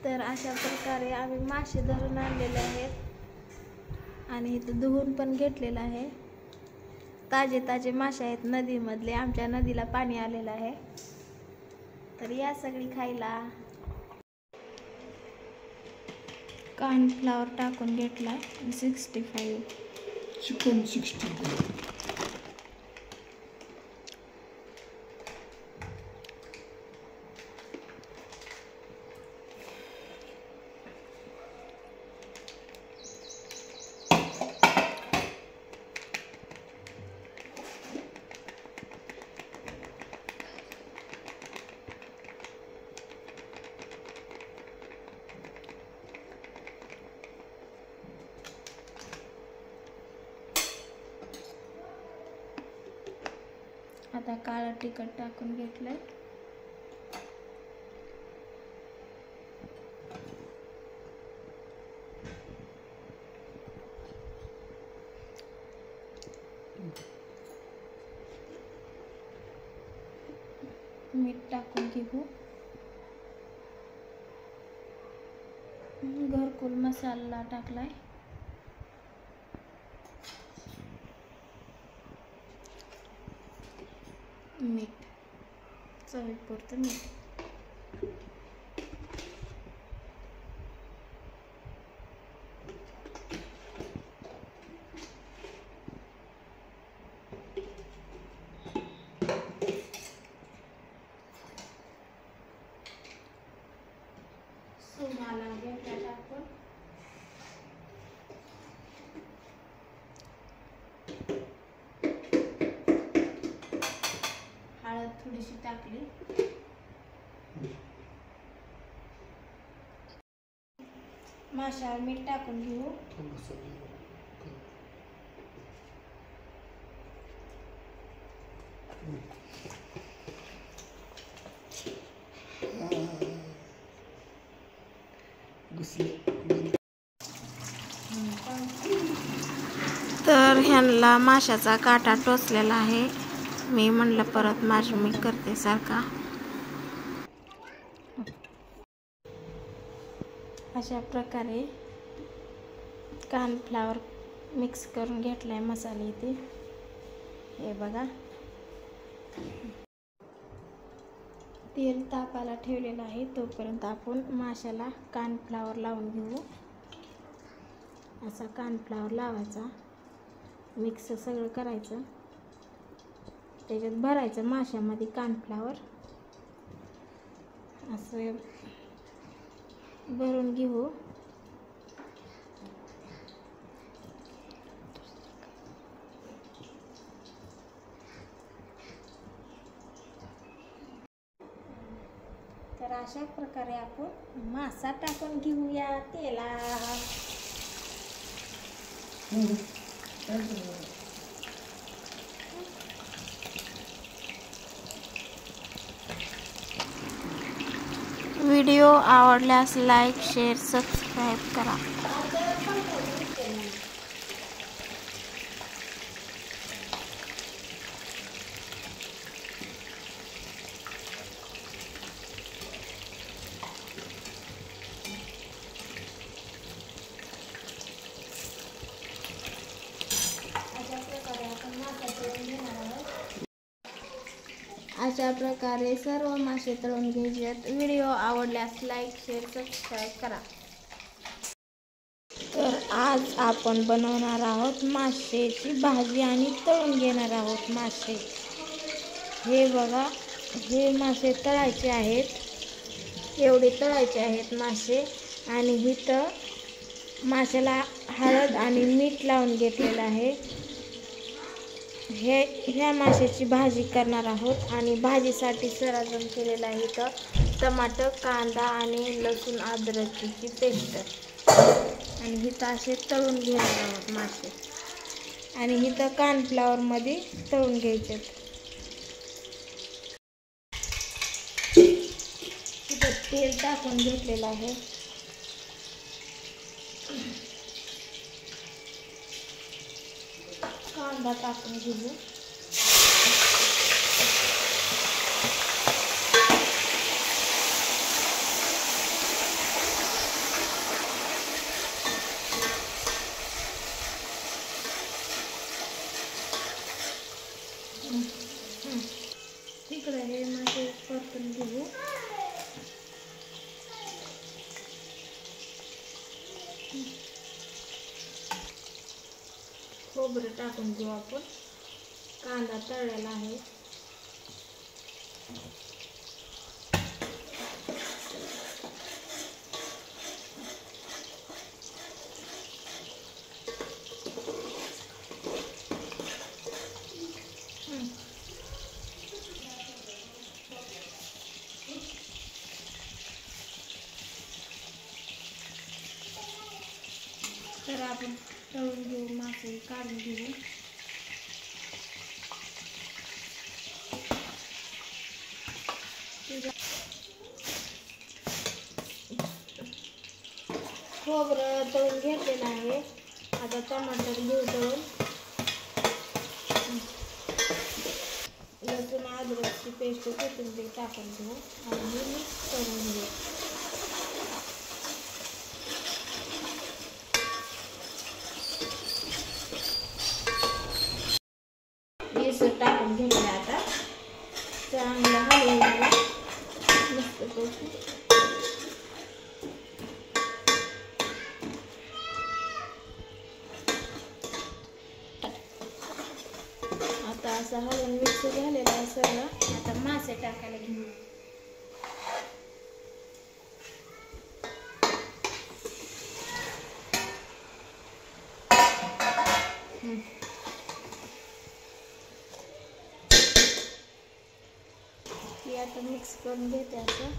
तर अशा प्रकारे आम्ही मासे धरून आणलेले आहेत आणि इथं धुवून पण घेतलेलं आहे. ताजे ताजे मासे आहेत नदीमधले, आमच्या नदीला पाणी आलेलं आहे. तर या सगळी खायला. कॉर्नफ्लॉवर टाकून घेतला 65 चिकन 65. आता काळं तिखट टाकून घेतलंय. मीठ टाकून घेऊ. घरकुल मसाला टाकलाय. मीठ चवीपुरतं मीठ. सुमाला घेतला टाकून हळद थोडीशी टाकली. माशावर मीठ टाकून घेऊ. तर ह्यांना माशाचा काटा टोचलेला आहे. मी म्हणलं परत मी करते सारखा. अशा प्रकारे कॉर्नफ्लॉवर मिक्स करून घेतलाय मसाले इथे. हे बघा, तेल तापायला ठेवलेलं आहे. तोपर्यंत आपण माशाला कॉर्नफ्लॉवर लावून घेऊ. असा कॉर्नफ्लॉवर लावायचा, मिक्स सगळं करायचं, त्याच्यात भरायचं माशामध्ये कॉर्नफ्लॉवर. असं भरून घेऊ. तर अशा प्रकारे आपण मासा टाकून घेऊया तेलात. व्हिडिओ आवडल्यास लाईक, शेअर, सबस्क्राईब करा. अशा प्रकारे सर्व मासे तळून घ्यायचे. व्हिडिओ आवडल्यास लाईक, शेअर, सबस्क्राईब करा. तर आज आपण बनवणार आहोत माशाची भाजी आणि तळून घेणार आहोत मासे. हे बघा, हे मासे तळायचे आहेत. एवढे तळायचे आहेत मासे. आणि इथं माशाला हळद आणि मीठ लावून घेतलेलं आहे. ह्या माशाची भाजी करणार आहोत. आणि भाजीसाठी सरंजाम केलेलं आहे. इथं टमाटर, कांदा आणि लसूण अद्रकीची पेस्ट. आणि इथं असे तळून घेणार आहोत मासे. आणि इथं कॉर्नफ्लॉवरमध्ये तळून घ्यायचे. इथं तेल टाकून घेतलेलं आहे. कांदा टाकून घेऊ. खोबरं टाकून घेऊ आपण. कांदा तळलेला आहे. तर आपण तळून घेऊ, मासे काढून घेऊ. खोबरं तळून घेतलेलं आहे. आता टमाटर घेऊ तळून. लसूण अद्रकची पेस्ट कोथिंबीर टाकून घेऊ आणि मिक्स करून घेऊ. बेसन टाकून घेतलं. आता चांगलं हलवून घेऊ मस्तपैकी. आता असं हलवून मिक्स झालेलं आहे सगळं. आता मासे टाकायला घेऊ. ती आता मिक्स करून घेते असं.